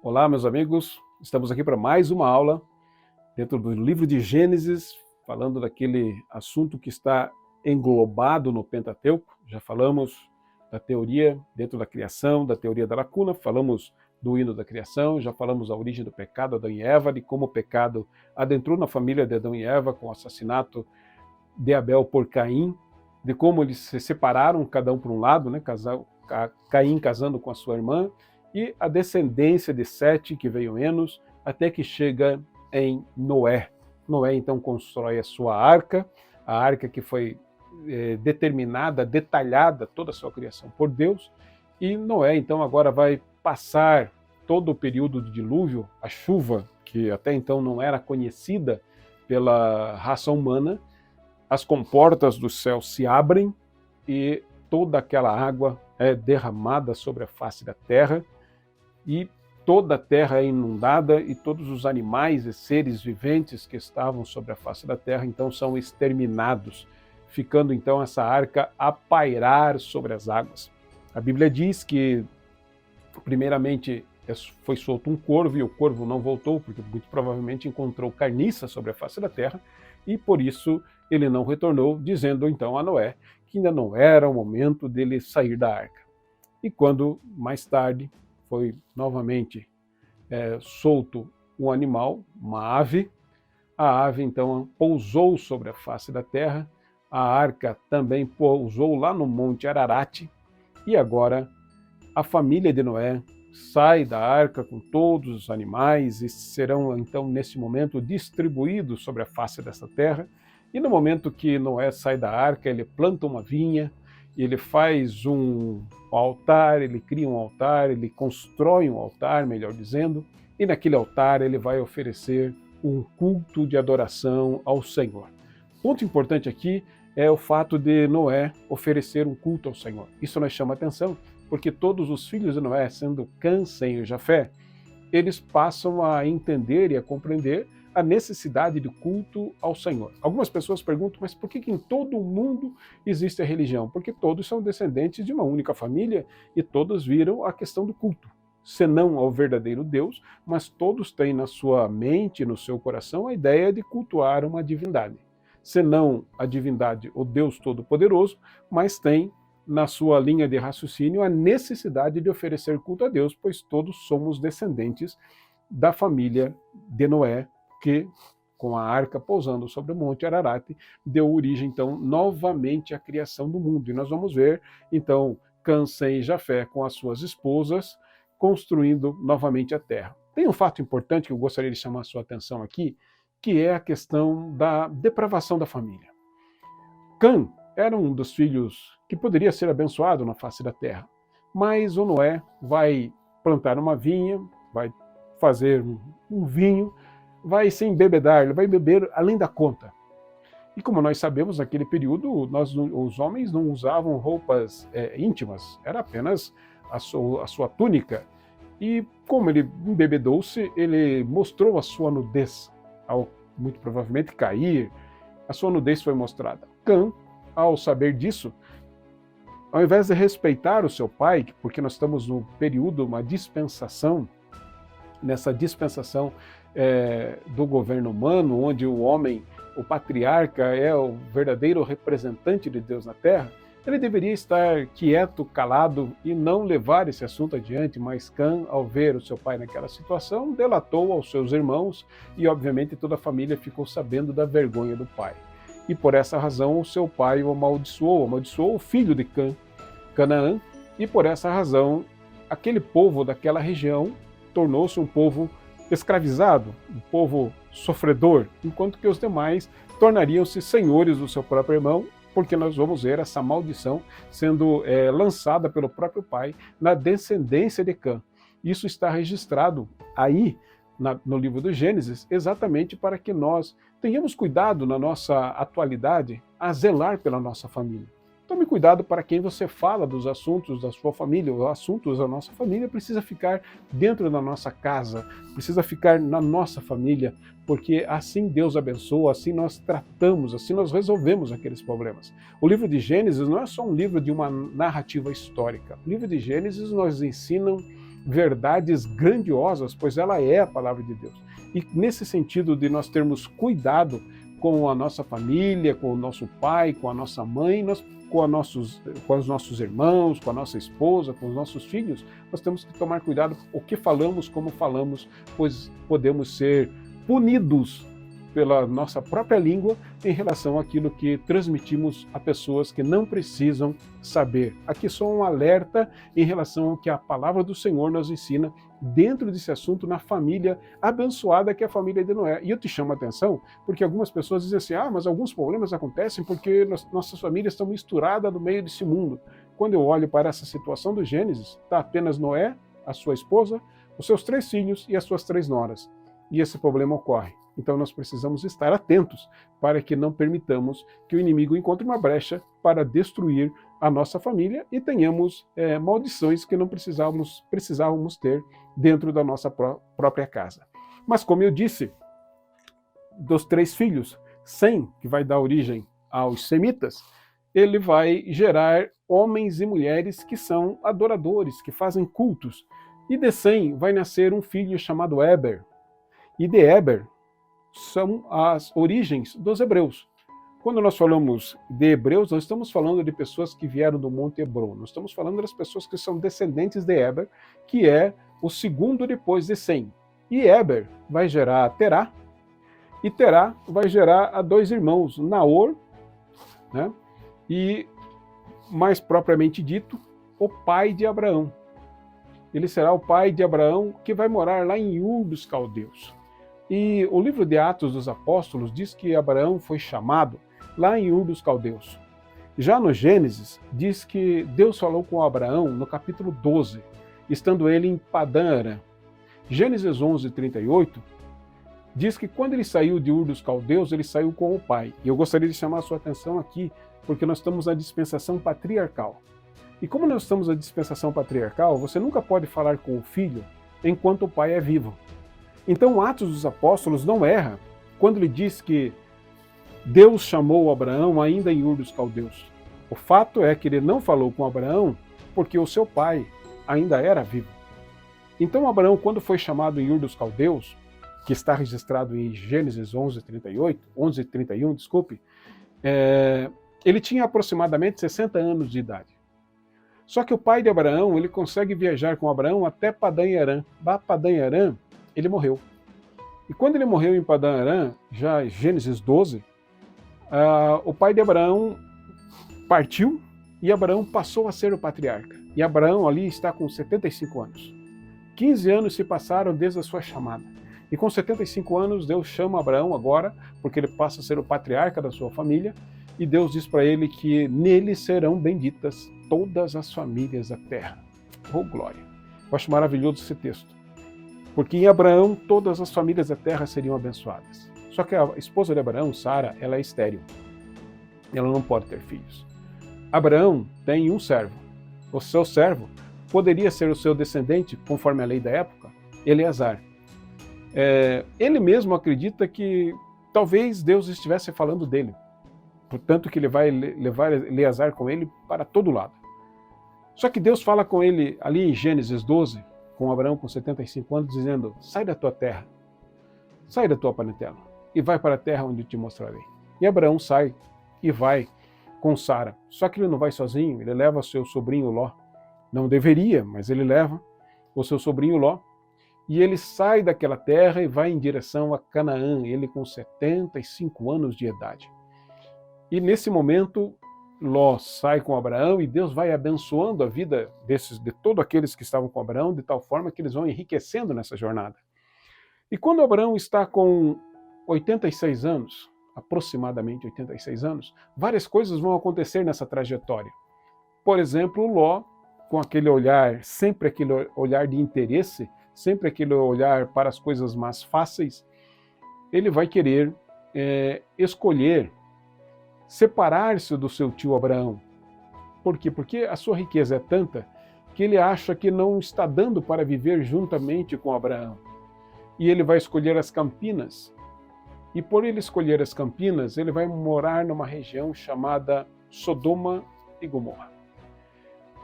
Olá, meus amigos, estamos aqui para mais uma aula dentro do livro de Gênesis, falando daquele assunto que está englobado no Pentateuco. Já falamos da teoria dentro da criação, da teoria da lacuna, falamos do hino da criação, já falamos da origem do pecado, Adão e Eva, de como o pecado adentrou na família de Adão e Eva com o assassinato de Abel por Caim, de como eles se separaram, cada um por um lado, né? Caim casando com a sua irmã, e a descendência de Sete, que veio Enos, até que chega em Noé. Noé então constrói a sua arca, a arca que foi determinada, detalhada, toda a sua criação por Deus, e Noé então agora vai passar todo o período do dilúvio, a chuva, que até então não era conhecida pela raça humana, as comportas do céu se abrem e toda aquela água é derramada sobre a face da terra, e toda a terra é inundada e todos os animais e seres viventes que estavam sobre a face da terra então são exterminados, ficando então essa arca a pairar sobre as águas. A Bíblia diz que primeiramente foi solto um corvo e o corvo não voltou, porque muito provavelmente encontrou carniça sobre a face da terra, e por isso ele não retornou, dizendo então a Noé que ainda não era o momento dele sair da arca. E quando mais tarde foi novamente solto um animal, uma ave, a ave então pousou sobre a face da terra, a arca também pousou lá no Monte Ararat, e agora a família de Noé sai da arca com todos os animais e serão então nesse momento distribuídos sobre a face dessa terra. E no momento que Noé sai da arca, ele planta uma vinha, ele faz um altar, ele cria um altar, ele constrói um altar, melhor dizendo, e naquele altar ele vai oferecer um culto de adoração ao Senhor. Ponto importante aqui é o fato de Noé oferecer um culto ao Senhor. Isso nos chama atenção, porque todos os filhos de Noé, sendo Cã, Sem e Jafé, eles passam a entender e a compreender a necessidade de culto ao Senhor. Algumas pessoas perguntam, mas por que em todo o mundo existe a religião? Porque todos são descendentes de uma única família e todos viram a questão do culto, senão ao verdadeiro Deus, mas todos têm na sua mente, no seu coração, a ideia de cultuar uma divindade. Senão a divindade, o Deus Todo-Poderoso, mas tem na sua linha de raciocínio a necessidade de oferecer culto a Deus, pois todos somos descendentes da família de Noé, que, com a arca pousando sobre o Monte Ararat, deu origem, então, novamente à criação do mundo. E nós vamos ver, então, Cã, Sem e Jafé com as suas esposas, construindo novamente a terra. Tem um fato importante que eu gostaria de chamar a sua atenção aqui, que é a questão da depravação da família. Cã era um dos filhos que poderia ser abençoado na face da terra, mas o Noé vai plantar uma vinha, vai fazer um vinho, vai se embebedar, ele vai beber além da conta. E como nós sabemos, naquele período, os homens não usavam roupas íntimas, era apenas a sua túnica. E como ele embebedou-se, ele mostrou a sua nudez. Ao muito provavelmente cair, a sua nudez foi mostrada. Cã, ao saber disso, ao invés de respeitar o seu pai, porque nós estamos no período, uma dispensação, nessa dispensação do governo humano, onde o homem, o patriarca, é o verdadeiro representante de Deus na Terra, ele deveria estar quieto, calado e não levar esse assunto adiante, mas Cã, ao ver o seu pai naquela situação, delatou aos seus irmãos e, obviamente, toda a família ficou sabendo da vergonha do pai. E por essa razão o seu pai o amaldiçoou o filho de Cã, Canaã, e por essa razão aquele povo daquela região tornou-se um povo escravizado, um povo sofredor, enquanto que os demais tornariam-se senhores do seu próprio irmão, porque nós vamos ver essa maldição sendo lançada pelo próprio pai na descendência de Cã. Isso está registrado aí no livro do Gênesis, exatamente para que nós tenhamos cuidado na nossa atualidade a zelar pela nossa família. Tome cuidado para quem você fala dos assuntos da sua família. Os assuntos da nossa família precisa ficar dentro da nossa casa, precisa ficar na nossa família, porque assim Deus abençoa, assim nós tratamos, assim nós resolvemos aqueles problemas. O livro de Gênesis não é só um livro de uma narrativa histórica. O livro de Gênesis nos ensina verdades grandiosas, pois ela é a palavra de Deus. E nesse sentido de nós termos cuidado com a nossa família, com o nosso pai, com a nossa mãe, com os nossos irmãos, com a nossa esposa, com os nossos filhos, nós temos que tomar cuidado com o que falamos, como falamos, pois podemos ser punidos pela nossa própria língua em relação àquilo que transmitimos a pessoas que não precisam saber. Aqui só um alerta em relação ao que a palavra do Senhor nos ensina dentro desse assunto na família abençoada que é a família de Noé. E eu te chamo a atenção porque algumas pessoas dizem assim, mas alguns problemas acontecem porque nossas famílias estão misturadas no meio desse mundo. Quando eu olho para essa situação do Gênesis, está apenas Noé, a sua esposa, os seus 3 filhos e as suas 3 noras. E esse problema ocorre. Então nós precisamos estar atentos para que não permitamos que o inimigo encontre uma brecha para destruir a nossa família e tenhamos maldições que não precisávamos ter dentro da nossa própria casa. Mas como eu disse, dos 3 filhos, Sem, que vai dar origem aos semitas, ele vai gerar homens e mulheres que são adoradores, que fazem cultos. E de Sem vai nascer um filho chamado Éber. E de Éber são as origens dos hebreus. Quando nós falamos de hebreus, nós estamos falando de pessoas que vieram do Monte Hebron. Nós estamos falando das pessoas que são descendentes de Éber, que é o segundo depois de Sem. E Éber vai gerar Terá, e Terá vai gerar a 2 irmãos, Naor, né? E, mais propriamente dito, o pai de Abraão. Ele será o pai de Abraão que vai morar lá em Ur dos Caldeus. E o livro de Atos dos Apóstolos diz que Abraão foi chamado lá em Ur dos Caldeus. Já no Gênesis, diz que Deus falou com Abraão no capítulo 12, estando ele em Padã Arã. Gênesis 11:38 diz que quando ele saiu de Ur dos Caldeus, ele saiu com o pai. E eu gostaria de chamar a sua atenção aqui, porque nós estamos na dispensação patriarcal. E como nós estamos na dispensação patriarcal, você nunca pode falar com o filho enquanto o pai é vivo. Então, Atos dos Apóstolos não erra quando ele diz que Deus chamou Abraão ainda em Ur dos Caldeus. O fato é que ele não falou com Abraão porque o seu pai ainda era vivo. Então, Abraão, quando foi chamado em Ur dos Caldeus, que está registrado em Gênesis 11:31, desculpe, ele tinha aproximadamente 60 anos de idade. Só que o pai de Abraão, ele consegue viajar com Abraão até Padã Arã. Padã Arã, ele morreu. E quando ele morreu em Padã Arã, já em Gênesis 12, o pai de Abraão partiu e Abraão passou a ser o patriarca. E Abraão ali está com 75 anos. 15 anos se passaram desde a sua chamada. E com 75 anos, Deus chama Abraão agora, porque ele passa a ser o patriarca da sua família, e Deus diz para ele que nele serão benditas todas as famílias da terra. Oh, glória! Eu acho maravilhoso esse texto. Porque em Abraão, todas as famílias da terra seriam abençoadas. Só que a esposa de Abraão, Sara, ela é estéril. Ela não pode ter filhos. Abraão tem um servo. O seu servo poderia ser o seu descendente, conforme a lei da época, Eleazar. Ele mesmo acredita que talvez Deus estivesse falando dele. Portanto, que ele vai levar Eleazar com ele para todo lado. Só que Deus fala com ele ali em Gênesis 12, com Abraão com 75 anos, dizendo: sai da tua terra, sai da tua parentela e vai para a terra onde eu te mostrarei. E Abraão sai e vai com Sara. Só que ele não vai sozinho, ele leva seu sobrinho Ló. Não deveria, mas ele leva o seu sobrinho Ló. E ele sai daquela terra e vai em direção a Canaã, ele com 75 anos de idade. E nesse momento, Ló sai com Abraão e Deus vai abençoando a vida de todos aqueles que estavam com Abraão, de tal forma que eles vão enriquecendo nessa jornada. E quando Abraão está com 86 anos, aproximadamente 86 anos, várias coisas vão acontecer nessa trajetória. Por exemplo, Ló, com aquele olhar, sempre aquele olhar de interesse, sempre aquele olhar para as coisas mais fáceis, ele vai querer escolher separar-se do seu tio Abraão. Por quê? Porque a sua riqueza é tanta que ele acha que não está dando para viver juntamente com Abraão. E ele vai escolher as Campinas. E por ele escolher as Campinas, ele vai morar numa região chamada Sodoma e Gomorra.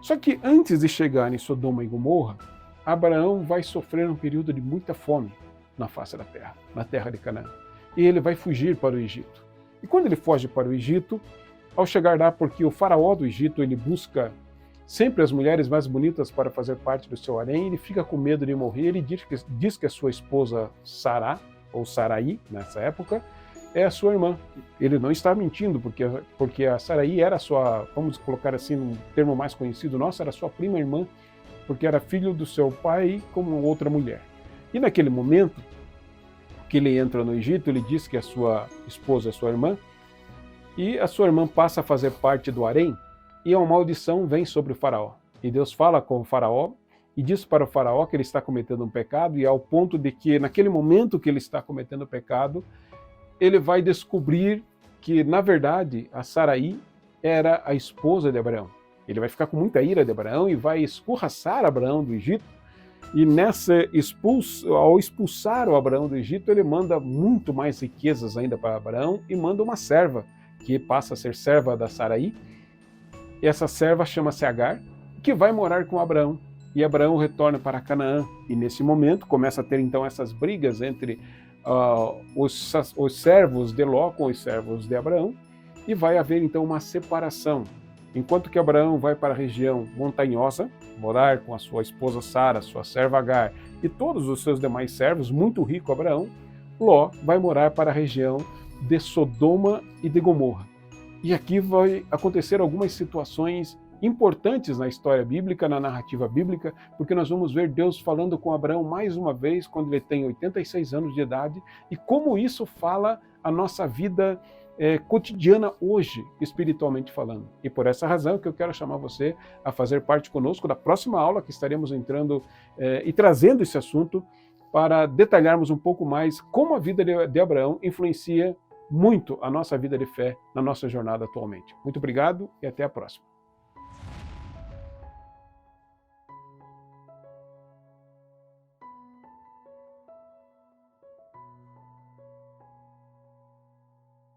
Só que antes de chegar em Sodoma e Gomorra, Abraão vai sofrer um período de muita fome na face da terra, na terra de Canaã. E ele vai fugir para o Egito. E quando ele foge para o Egito, ao chegar lá, porque o faraó do Egito, ele busca sempre as mulheres mais bonitas para fazer parte do seu harém, ele fica com medo de morrer, ele diz que a sua esposa Sará, ou Saraí, nessa época, é a sua irmã. Ele não está mentindo, porque a Saraí era a sua, vamos colocar assim, um termo mais conhecido nosso, era a sua prima irmã, porque era filho do seu pai como outra mulher. E naquele momento que ele entra no Egito, ele diz que a sua esposa é sua irmã, e a sua irmã passa a fazer parte do harém, e uma maldição vem sobre o faraó. E Deus fala com o faraó, e diz para o faraó que ele está cometendo um pecado, e ao ponto de que, naquele momento que ele está cometendo o pecado, ele vai descobrir que, na verdade, a Saraí era a esposa de Abraão. Ele vai ficar com muita ira de Abraão e vai escorraçar Abraão do Egito. E ao expulsar o Abraão do Egito, ele manda muito mais riquezas ainda para Abraão e manda uma serva, que passa a ser serva da Saraí. E essa serva chama-se Agar, que vai morar com Abraão. E Abraão retorna para Canaã. E nesse momento começa a ter então essas brigas entre os servos de Ló com os servos de Abraão. E vai haver então uma separação. Enquanto que Abraão vai para a região montanhosa, morar com a sua esposa Sara, sua serva Agar e todos os seus demais servos, muito rico Abraão, Ló vai morar para a região de Sodoma e de Gomorra. E aqui vai acontecer algumas situações importantes na história bíblica, na narrativa bíblica, porque nós vamos ver Deus falando com Abraão mais uma vez, quando ele tem 86 anos de idade, e como isso fala a nossa vida cotidiana hoje, espiritualmente falando. E por essa razão que eu quero chamar você a fazer parte conosco da próxima aula, que estaremos entrando e trazendo esse assunto para detalharmos um pouco mais como a vida de Abraão influencia muito a nossa vida de fé na nossa jornada atualmente. Muito obrigado e até a próxima.